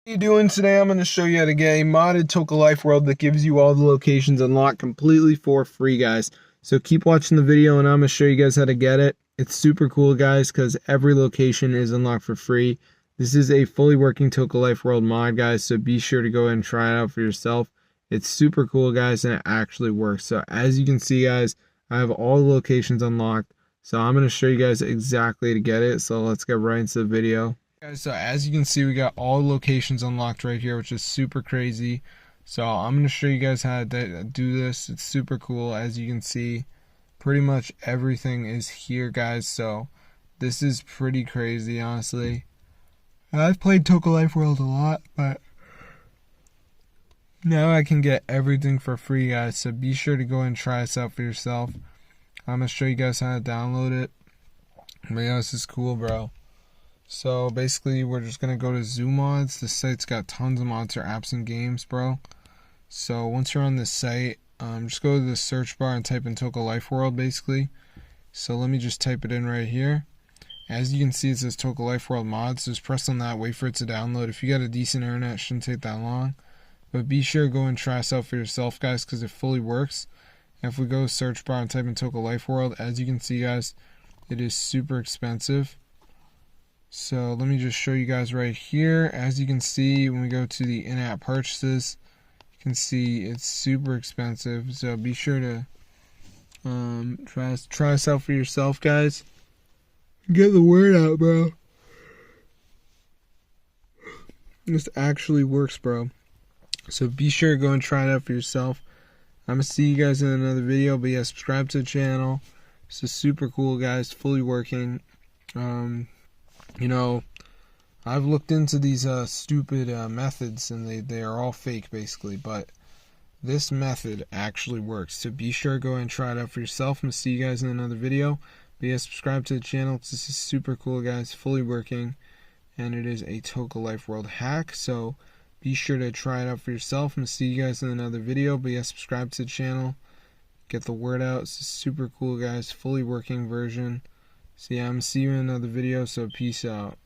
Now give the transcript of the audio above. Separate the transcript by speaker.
Speaker 1: How you doing today? I'm going to show you how to get a modded Toca Life World that gives you all the locations unlocked completely for free, guys. So keep watching the video and I'm going to show you guys how to get it. It's super cool, guys, because every location is unlocked for free. This is a fully working Toca Life World mod, guys, so be sure to go ahead and try it out for yourself. It's super cool, guys, and it actually works. So as you can see, guys, I have all the locations unlocked. So I'm going to show you guys exactly how to get it. So let's get right into the video. Guys, so as you can see, we got all locations unlocked right here, which is super crazy. So I'm going to show you guys how to do this. It's super cool. As you can see, pretty much everything is here, guys. So this is pretty crazy, honestly. I've played Toca Life World a lot, but now I can get everything for free, guys. So be sure to go and try this out for yourself. I'm going to show you guys how to download it. But yeah, this is cool, bro. So basically, we're just going to go to Zoo Mods. The site's got tons of mods or apps and games, bro. So once you're on this site, just go to the search bar and type in Toca Life World, basically. So let me just type it in right here. As you can see, it says Toca Life World Mods. Just press on that, wait for it to download. If you got a decent internet, it shouldn't take that long. But be sure to go and try this out for yourself, guys, because it fully works. And if we go to search bar and type in Toca Life World, as you can see, guys, it is super expensive. So let me just show you guys right here. As you can see, when we go to the in-app purchases, you can see it's super expensive. So be sure to try this out for yourself, guys. Get the word out, bro. This actually works, bro. So be sure to go and try it out for yourself. I'm going to see you guys in another video. But yeah, subscribe to the channel. This is super cool, guys. Fully working. You know, I've looked into these stupid methods, and they are all fake, basically. But this method actually works. So be sure to go and try it out for yourself. I'm going to see you guys in another video. But yeah, subscribe to the channel. This is super cool, guys. Fully working. And it is a Toca Life World hack. So be sure to try it out for yourself. I'm going to see you guys in another video. But yeah, subscribe to the channel. Get the word out. This is super cool, guys. Fully working version. So yeah, I'm going to see you in another video. So peace out.